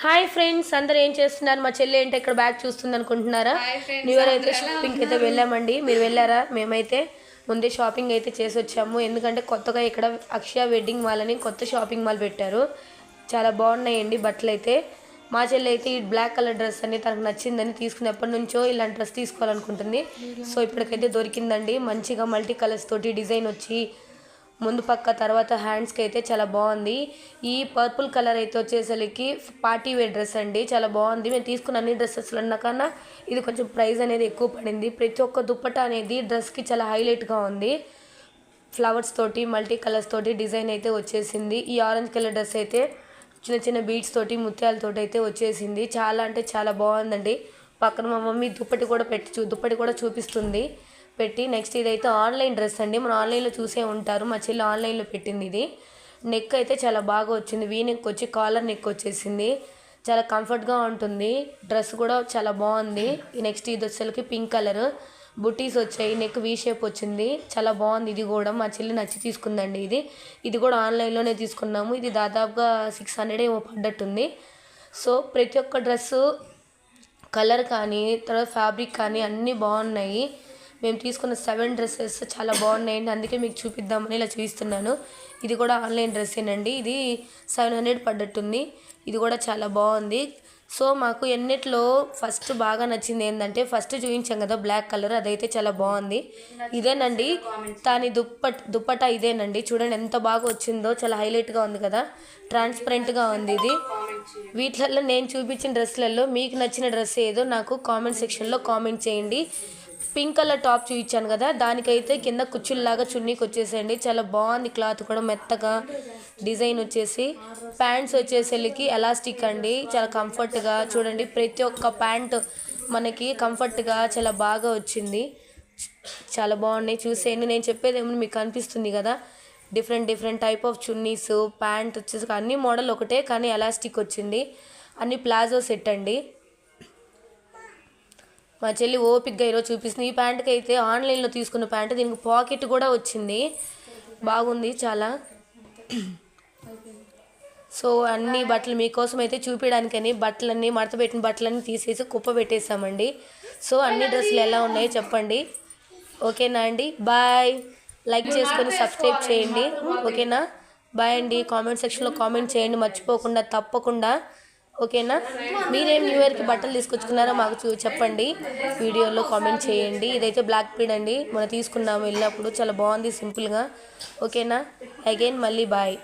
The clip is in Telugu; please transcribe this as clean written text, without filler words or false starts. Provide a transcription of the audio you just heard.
హాయ్ ఫ్రెండ్స్, అందరూ ఏం చేస్తున్నారు? మా చెల్లి ఏంటి ఇక్కడ బ్యాగ్ చూస్తుంది అనుకుంటున్నారా? న్యూ ఇయర్ అయితే షాపింగ్కి అయితే వెళ్ళామండి. మీరు వెళ్ళారా? మేమైతే ముందే షాపింగ్ అయితే చేసి వచ్చాము. ఎందుకంటే కొత్తగా ఇక్కడ అక్షయ వెడ్డింగ్ మాల్ అని కొత్త షాపింగ్ మాల్ పెట్టారు. చాలా బాగున్నాయండి బట్టలు అయితే. మా చెల్లి అయితే ఈ బ్లాక్ కలర్ డ్రెస్ అని తనకు నచ్చిందని తీసుకుని ఎప్పటి నుంచో ఇలాంటి డ్రెస్ తీసుకోవాలనుకుంటుంది. సో ఇప్పటికైతే దొరికిందండి. మంచిగా మల్టీ కలర్స్ తోటి డిజైన్ వచ్చి ముందు పక్క తర్వాత హ్యాండ్స్కి అయితే చాలా బాగుంది. ఈ పర్పుల్ కలర్ అయితే వచ్చేసరికి పార్టీ వేర్ డ్రెస్ అండి. చాలా బాగుంది. మేము తీసుకున్న అన్ని డ్రెస్సెస్లో కన్నా ఇది కొంచెం ప్రైస్ అనేది ఎక్కువ పడింది. ప్రతి ఒక్క దుప్పట అనేది డ్రెస్కి చాలా హైలైట్గా ఉంది. ఫ్లవర్స్ తోటి మల్టీ కలర్స్ తోటి డిజైన్ అయితే వచ్చేసింది. ఈ ఆరెంజ్ కలర్ డ్రెస్ అయితే చిన్న చిన్న బీడ్స్ తోటి ముత్యాలతోటి అయితే వచ్చేసింది. చాలా అంటే చాలా బాగుందండి. పక్కన మా మమ్మీ దుప్పటి కూడా చూపిస్తుంది పెట్టి. నెక్స్ట్ ఇదైతే ఆన్లైన్ డ్రెస్ అండి. మనం ఆన్లైన్లో చూసే ఉంటారు. మా చెల్లి ఆన్లైన్లో పెట్టింది ఇది. నెక్ అయితే చాలా బాగా వచ్చింది. వీ నెక్ వచ్చి కాలర్ నెక్ వచ్చేసింది. చాలా కంఫర్ట్గా ఉంటుంది. డ్రెస్ కూడా చాలా బాగుంది. నెక్స్ట్ ఇది వచ్చేసరికి పింక్ కలర్ బుటీస్ వచ్చాయి. నెక్ వీ షేప్ వచ్చింది. చాలా బాగుంది. ఇది కూడా మా చెల్లి నచ్చి తీసుకుందండి. ఇది కూడా ఆన్లైన్లోనే తీసుకున్నాము. ఇది దాదాపుగా 600 ఏమో పడ్డట్టుంది. సో ప్రతి ఒక్క డ్రెస్సు కలర్ కానీ తర్వాత ఫ్యాబ్రిక్ కానీ అన్నీ బాగున్నాయి. మేము తీసుకున్న 7 డ్రెస్సెస్ చాలా బాగున్నాయండి. అందుకే మీకు చూపిద్దామని ఇలా చూపిస్తున్నాను. ఇది కూడా ఆన్లైన్ డ్రెస్సేనండి. ఇది 700 పడ్డట్టుంది. ఇది కూడా చాలా బాగుంది. సో మాకు ఎన్నిట్లో ఫస్ట్ బాగా నచ్చింది ఏంటంటే, ఫస్ట్ చూపించాం కదా బ్లాక్ కలర్, అదైతే చాలా బాగుంది. ఇదేనండి దాని దుప్పట ఇదేనండి. చూడండి ఎంత బాగా వచ్చిందో. చాలా హైలైట్గా ఉంది కదా, ట్రాన్స్పరెంట్గా ఉంది ఇది. వీటిలలో నేను చూపించిన డ్రెస్లలో మీకు నచ్చిన డ్రెస్ ఏదో నాకు కామెంట్ సెక్షన్లో కామెంట్ చేయండి. పింక్ కలర్ టాప్ చూపించాను కదా, దానికైతే కింద కుచ్చుల్లాగా చున్నీకి వచ్చేసేయండి. చాలా బాగుంది. క్లాత్ కూడా మెత్తగా డిజైన్ వచ్చేసి. ప్యాంట్స్ వచ్చేసరికి ఎలాస్టిక్ అండి. చాలా కంఫర్ట్గా చూడండి. ప్రతి ఒక్క ప్యాంట్ మనకి కంఫర్ట్గా చాలా బాగా వచ్చింది. చాలా బాగున్నాయి. చూసేయండి. నేను చెప్పేది ఏమో మీకు అనిపిస్తుంది కదా, different type of chunnis pant వచ్చేసి అన్ని మోడల్ ఒకటే కానీ ఎలాస్టిక్ వచ్చింది. అన్ని ప్లాజో సెట్ అండి. మా చెల్లి ఓపిక్గా ఈరోజు చూపిస్తుంది. ఈ ప్యాంట్కి అయితే ఆన్లైన్లో తీసుకున్న ప్యాంట్, దీనికి పాకెట్ కూడా వచ్చింది. బాగుంది చాలా. సో అన్ని బట్టలు మీకోసం అయితే చూపించడానికని బట్టలన్నీ మడతపెట్టిన బట్టలన్నీ తీసేసి కుప్ప పెట్టేసామండి. సో అన్ని డ్రెస్సులు ఎలా ఉన్నాయో చెప్పండి. ఓకేనా అండి? బాయ్. లైక్ చేసుకొని సబ్స్క్రైబ్ చేయండి. ఓకేనా? బాయ్ అండి. కామెంట్ సెక్షన్లో కామెంట్ చేయండి మర్చిపోకుండా, తప్పకుండా. ఓకేనా? మీరేం న్యూ ఇయర్కి బట్టలు తీసుకొచ్చుకున్నారో మాకు చెప్పండి. వీడియోలో కామెంట్ చేయండి. ఇదైతే బ్లాక్ ప్రింట్ అండి. మనం తీసుకున్నాము వెళ్ళినప్పుడు. చాలా బాగుంది సింపుల్గా. ఓకేనా? అగైన్ మళ్ళీ బాయ్.